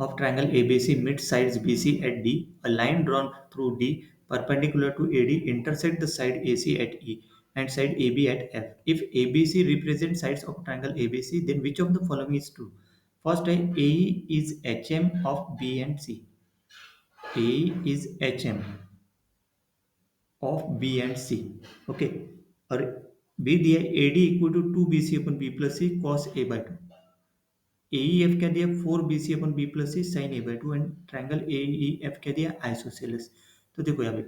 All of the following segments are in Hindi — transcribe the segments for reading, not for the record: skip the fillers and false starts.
of triangle ABC meets sides BC at D. A line drawn through D perpendicular to AD intersect the side AC at E and side AB at F. If ABC represents sides of triangle ABC, then which of the following is true? First, AE is HM of B and C. AE is HM of B and C. Okay. और B दिया AD equal to 2BC upon B plus C cos A by 2. AEF क्या दिया 4BC upon B plus C sin A by 2 and triangle AEF क्या दिया आइसोसेलेस. तो देखो यहाँ पे,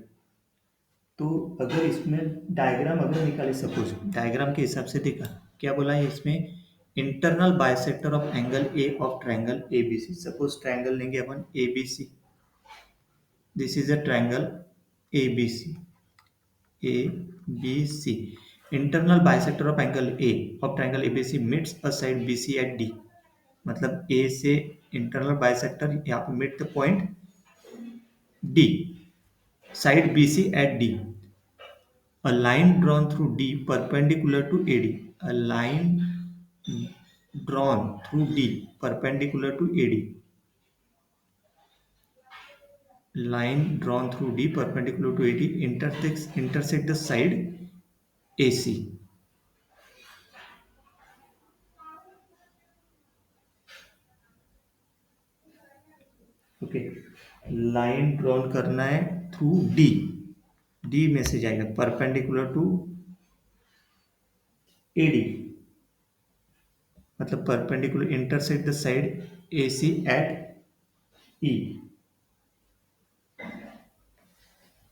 तो अगर इसमें डायग्राम अगर निकाले, सपोज डायग्राम के हिसाब से देखा क्या बोला है इसमें, internal bisector of angle A of triangle ABC. Suppose triangle लेंगे अपन ABC. This is a triangle ABC. ABC internal bisector of angle A of triangle ABC meets a side BC at D. मतलब ए से इंटरनल बाइसेक्टर यहाँ पे meet the point D, side BC at D. A line drawn through D perpendicular to AD. A line drawn through D perpendicular to AD. Line drawn through D perpendicular to AD intersect the side AC. Okay, line drawn करना है थ्रू डी. डी में से जाएगा परपेंडिकुलर टू एडी. मतलब perpendicular intersect the side AC at E.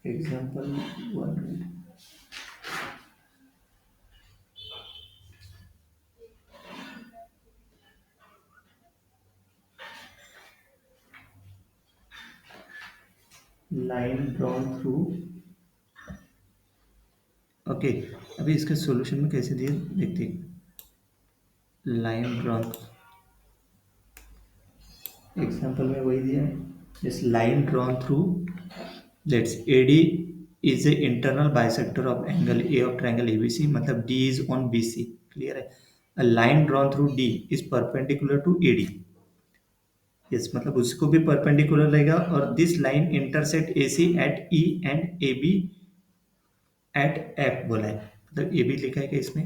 Example 1. Line drawn through. Okay, अभी इसके सॉल्यूशन में कैसे दिए देखते हैं. लाइन ड्रॉन एग्जांपल में वही दिया है. This line drawn through, let's AD is a internal bisector of angle A of triangle ABC. मतलब D is on BC. Clear है. A line drawn through D is perpendicular to AD. Yes, मतलब उसको भी परपेंडिकुलर रहेगा. और this line intersect AC at E and A B at F बोला है. मतलब ए बी लिखा है क्या इसमें.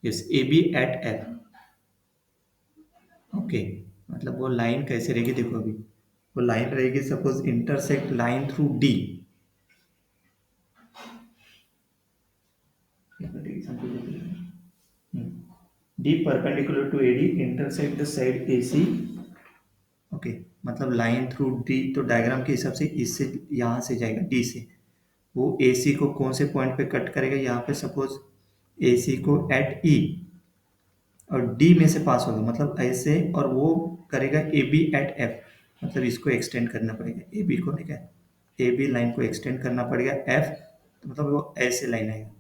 Yes, A B at F. Okay, मतलब वो लाइन कैसे रहेगी देखो. अभी वो लाइन रहेगी suppose intersect line through D. D perpendicular to AD intersect the side AC. Okay, मतलब लाइन थ्रू डी, तो डायग्राम के हिसाब से इससे यहाँ से जाएगा डी से. वो AC को कौन से पॉइंट पे कट करेगा, यहाँ पे सपोज AC को एट E और D में से पास होगा. मतलब ऐसे, और वो करेगा AB एट F. मतलब इसको एक्सटेंड करना पड़ेगा. AB को लेकर AB लाइन को एक्सटेंड करना पड़ेगा F. तो मतलब वो ऐसे लाइन आएगा.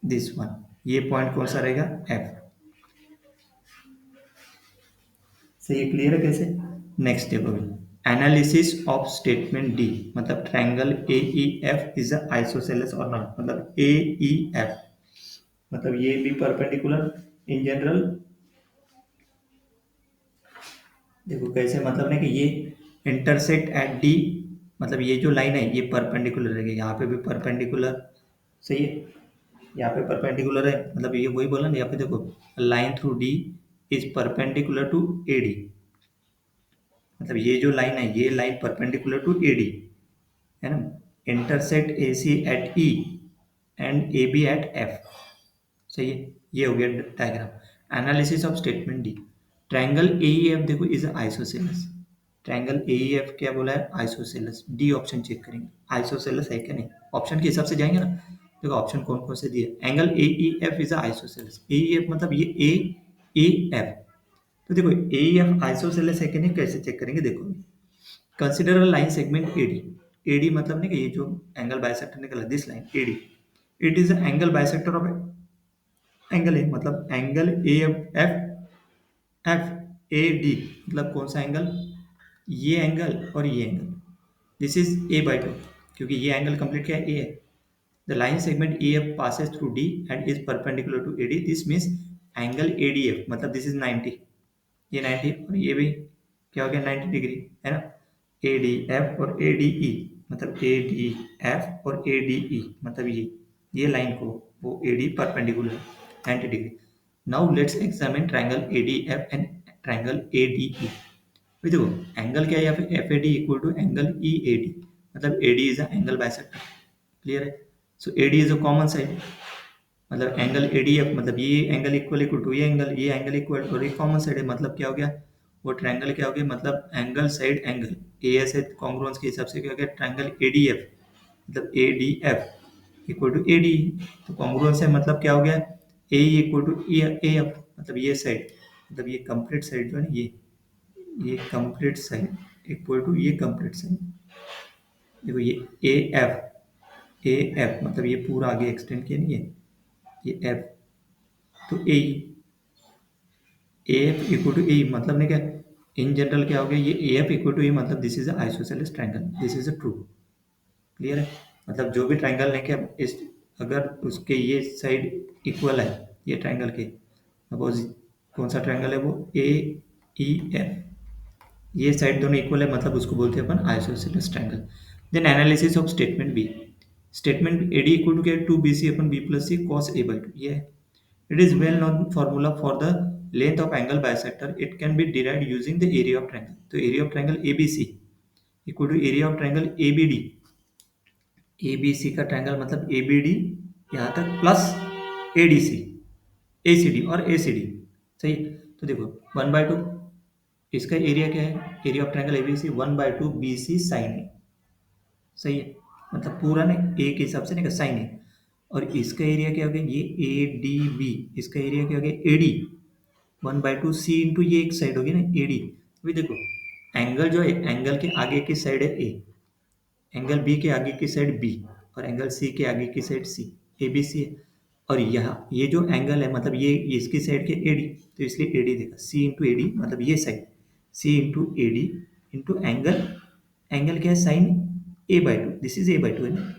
दिस वन, ये पॉइंट कौन सा रहेगा F. सही, क्लियर है कैसे. नेक्स्ट देखो अभी, एनालिसिस ऑफ स्टेटमेंट डी. मतलब triangle A E F is a isosceles और नॉट. मतलब ए ई एफ, मतलब ये भी परपेंडिकुलर इन जनरल. देखो कैसे, मतलब ना कि ये इंटरसेक्ट एट डी. मतलब ये जो लाइन है ये परपेंडिकुलर रहेगी. यहाँ पे भी परपेंडिकुलर. सही है, यहाँ पे परपेंडिकुलर है. मतलब ये वही बोला ना, यहाँ पे देखो line through D is perpendicular to A D. मतलब ये जो लाइन है ये line perpendicular to A D है ना. Intersect A C at E and A B at F. सही है, ये हो गया diagram. Analysis of statement D. Triangle A E F देखो is isosceles. Triangle A E F क्या बोला है, आइसोसेलस. डी ऑप्शन चेक करेंगे आइसोसेलस है क्या नहीं. ऑप्शन के हिसाब से जाएंगे ना. देखो ऑप्शन कौन कौन से दिए. Angle A E F is isosceles. A E F मतलब ये ए ए एफ. तो देखो ए ई एफ आइसोसेलस है कि नहीं, कैसे चेक करेंगे देखो. Consider a line segment AD. AD मतलब नहीं कि ये जो एंगल बाइसेक्टर निकला, this line AD. It is angle bisector of angle A. मतलब angle A F F A D. मतलब कौन सा एंगल, ये एंगल और ये angle. This is A by two, क्योंकि ये एंगल कंप्लीट क्या है, ए है. The line segment A F passes through D and is perpendicular to A D. This means angle A D F. मतलब दिस इज 90. ये 90 और ये भी क्या हो गया 90 डिग्री, है ना। ए डी एफ और ए डी ई, मतलब ए डी एफ और ए डी ई, मतलब ये लाइन को वो A D perpendicular 90 degree. Now let's examine triangle A D F and triangle A D E. देखो एंगल क्या है यहाँ पे, F A D equal to angle E A D, मतलब A D is a angle bisector, clear है। So A D is a common side, मतलब एंगल एडीएफ, मतलब ये एंगल इक्वल टू ये एंगल इक्वल टू ये कॉमन साइड है, मतलब क्या हो गया वो ट्रायंगल क्या हो गया, मतलब angle side angle A S congruence के हिसाब से क्या हो गया ट्रायंगल एडीएफ, मतलब एडीएफ इक्वल टू एडी। तो कॉन्ग्रुएंस है मतलब क्या हो गया ए इक्वल टू ए एफ, मतलब ये साइड, मतलब ये कंप्लीट साइड जो है ना ये कंप्लीट साइड इक्वल टू ये कंप्लीट साइड। देखो ये ए एफ मतलब ये पूरा आगे एक्सटेंड किया नहीं है ये एफ, तो ए एफ इक्वल टू ए, मतलब नहीं क्या इन जनरल क्या हो गया ये ए एफ इक्वल टू ए, मतलब this is isosceles triangle, this is a true, clear है। मतलब जो भी ट्रायंगल लेके अब इस अगर उसके ये साइड इक्वल है ये ट्रायंगल के, सपोज कौन सा ट्रायंगल है वो ए ई एफ, ये साइड दोनों इक्वल है मतलब उसको बोलते हैं अपन isosceles triangle. Then analysis of statement B, statement AD equal to क्या है 2bc upon B plus C cos A by two, ये है। It is well known formula for the length of angle bisector. It can be derived using the area of triangle. तो area of triangle ABC equal to area of triangle ABD. ABC का ट्रायंगल मतलब ABD यहाँ तक प्लस ADC, ACD और ACD, सही है। तो देखो 1/2 इसका एरिया क्या है, area of triangle ABC 1/2 BC sine है, सही है। मतलब पूरा ने ए के हिसाब से नहीं साइन है। और इसका एरिया क्या हो गया ये ए डी बी, इसका एरिया क्या हो गया ए डी 1/2 सी इंटू ये एक साइड होगी ना ए डी। अभी देखो एंगल जो है एंगल के आगे की साइड है ए, एंगल बी के आगे की साइड बी, और एंगल सी के आगे की साइड सी, ए बी सी है। और यहाँ ये जो एंगल है मतलब ये इसकी साइड के ए डी, तो इसलिए ए डी देखा सी इंटू ए डी, मतलब ये side C into A D into angle, angle क्या है sine A/2, this is A/2 है ना।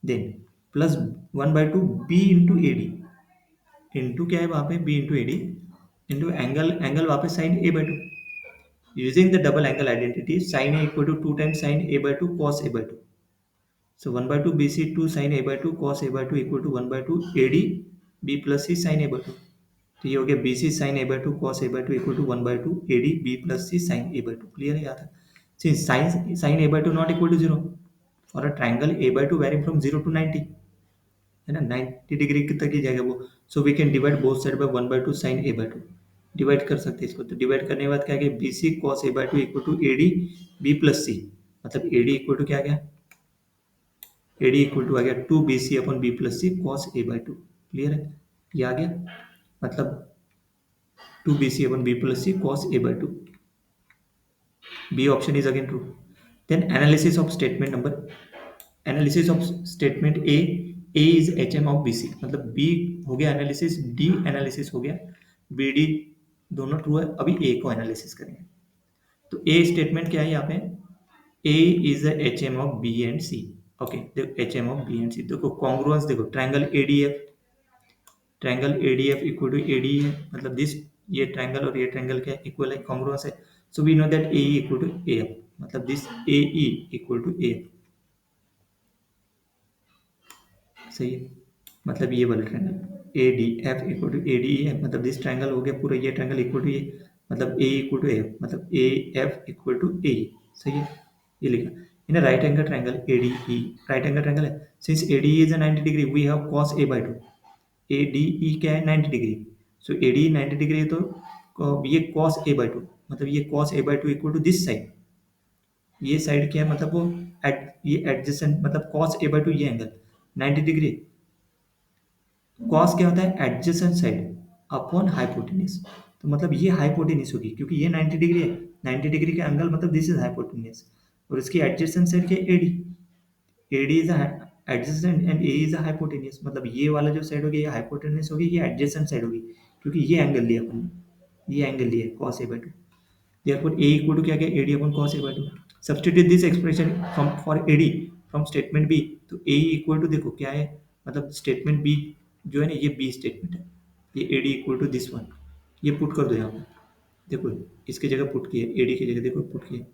Then plus 1/2 B into A D, into क्या है वहाँ पे B into A D into angle, angle वापस sine A/2, using the double angle identity sine A equal to 2 times sine A/2 cos A/2। So 1/2 BC 2 sin A/2 cos A/2 equal to 1/2 AD B plus C sin A/2। तो ये हो गया BC sin A/2 cos A/2 equal to 1/2 AD B plus C sin A/2, clear है यहाँ तक। Since sin A/2 not equal to 0 for a triangle A/2 varying from 0 to 90, है ना 90 डिग्री तक ही जाएगा वो। So we can divide both side by 1/2 sin A/2, divide कर सकते हैं इसको। तो डिवाइड करने के बाद क्या गया BC cos A/2 equal to AD B plus C, मतलब AD इक्वल टू क्या गया एडी इक्वल टू आ गया 2bc अपन B plus C cos A/2, clear है। ये आ गया मतलब 2bc upon B plus C cos A/2, B option is again true. Then analysis of statement number, analysis of statement A is HM of BC, मतलब बी हो गया एनालिसिस, डी एनालिसिस हो गया, बी डी दोनों ट्रू है। अभी ए को एनालिसिस करेंगे। तो ए स्टेटमेंट क्या है यहाँ पे, A is the HM of B and C। Okay देखो HM of B and C, देखो कॉन्ग्रुएंस देखो triangle ADF, triangle ADF equal to AD है, मतलब दिस ये ट्रायंगल और ये ट्रायंगल क्या इक्वल है कॉन्ग्रुएंस है। So we know that AE equal to AF, मतलब this AE equal to AF, सही है। मतलब ये वाला triangle ADF equal to ADE है, मतलब दिस ट्रायंगल हो गया पूरा ये ट्रायंगल इक्वल टू ये, मतलब A इक्वल टू AF, मतलब AF इक्वल टू AE, सही है। ये लिखा इन a right angle triangle ADE, right angle triangle है, since ADE is a 90 degree we have cos A/2, ADE क्या है 90 डिग्री, सो ADE 90 डिग्री है तो ये cos A/2, मतलब ये cos A/2 equal to this side, ये साइड क्या है मतलब वो ये एडजेसेंट, मतलब cos A/2 ये एंगल 90 डिग्री, cos क्या होता है एडजेसेंट साइड अपॉन हाइपोटेन्यूज, तो मतलब ये हाइपोटेन्यूज होगी क्योंकि ये 90 डिग्री है, 90 डिग्री का एंगल मतलब दिस इज हाइपोटेन्यूज, और इसकी एडजेसेंट साइड क्या है AD, AD is adjacent and A is hypotenuse, मतलब ये वाला जो साइड होगी ये हाइपोटेन्यूज होगी, ये एडजेसेंट साइड होगी क्योंकि ये एंगल लिया अपन ने, ये एंगल लिया cos A/2, therefore A equal to क्या गया AD upon cos A/2। Substitute this expression from for AD from statement B, तो A इक्वल टू देखो क्या है, मतलब स्टेटमेंट बी जो है ना ये बी स्टेटमेंट है, ये AD equal to this one, ये पुट कर दो यहाँ पर, देखो इसकी जगह पुट किया, एडी की जगह देखो पुट किया,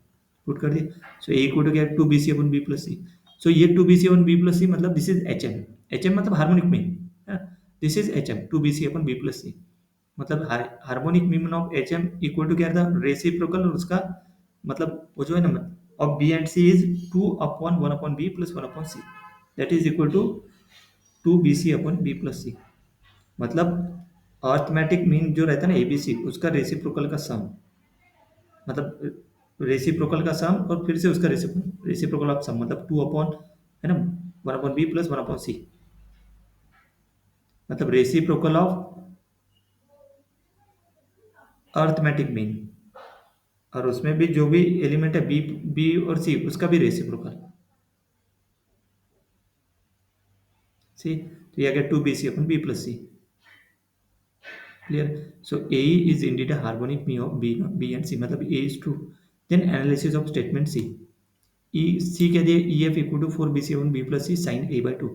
पुट कर दिया। सो ए इक्वल टू क्या है, two B C upon B plus C. So ये two B C upon B plus C मतलब this is H M. H M मतलब harmonic mean, this is H M two B C upon B plus C. मतलब harmonic mean of H M equal to क्या था, रेसिप्रोकल, और उसका मतलब वो जो है ना of B and C is two upon one upon B plus one upon C, that is equal to two B C upon B plus C. मतलब अर्थमेटिक मीन जो रहता है ना एबीसी, उसका रेसिप्रोकल का सम, मतलब रेसिप्रोकल का सम और फिर से उसका रेसिप्रोकल ऑफ सम, मतलब टू अपॉन, है ना, one upon B plus one upon C, मतलब रेसिप्रोकल ऑफ अर्थमेटिक मीन। और उसमें भी जो भी एलिमेंट है बी, बी और सी, उसका भी रेसिप्रोकल। सी, तो ये आ गया two B C upon B plus C. Clear? So A is indeed a harmonic mean of B and C, मतलब A is true. Then analysis of statement C. E C कह दिए E F equal to four B C one B plus C sine A by two.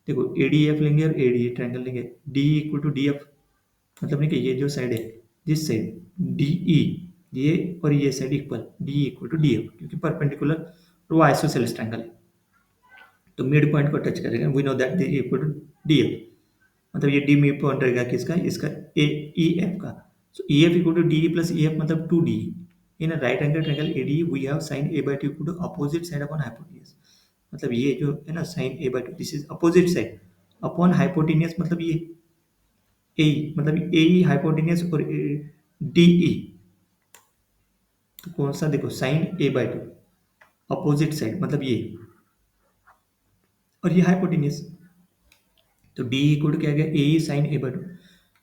देखो ए डी एफ लेंगे और ए डी ट्रायंगल लेंगे, D equal to D F, मतलब नहीं कि ये जो साइड है, दिस साइड डी ई, ये और ये side equal, D equal to D F, क्योंकि परपेंडिकुलर और वो आइसोसेलेस ट्रायंगल है, तो मिड पॉइंट को टच करेगा। We know that D equal to D F, मतलब ये डी मिड पॉइंट रहेगा किसका, इसका ए ई एफ का। So E F equal to D plus E F मतलब two D. In a right angle triangle AD we have sine A by two equal to opposite side upon hypotenuse. मतलब ये जो है ना sine A by two, this is opposite side upon hypotenuse, मतलब ये ए, मतलब ए ई हाइपोटेन्यूज और डी ई, तो कौन सा, देखो sine A by two opposite side मतलब ये, और ये हाइपोटेन्यूज, तो डी इक्वल टू क्या गया, A sine A by two.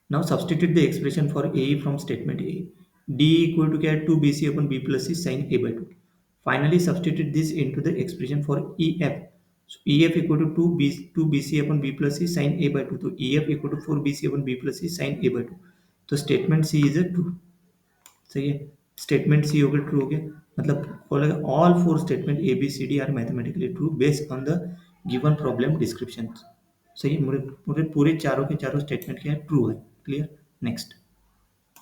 Now substitute the expression for A from statement A. D equal to क्या है, two B C upon B plus C sine A by two. Finally substitute this into the expression for E F. E F equal to two B C upon B plus C sine A by two, तो E F equal to four B C upon B plus C sine A by two. तो statement C is a true. सही है, स्टेटमेंट सी हो गया ट्रू हो गया, मतलब बोलेगा all four statement A B C D are mathematically true based on the given problem description. सही है, पूरे पूरे चारों के चारों स्टेटमेंट क्या है, ट्रू है। क्लियर? नेक्स्ट।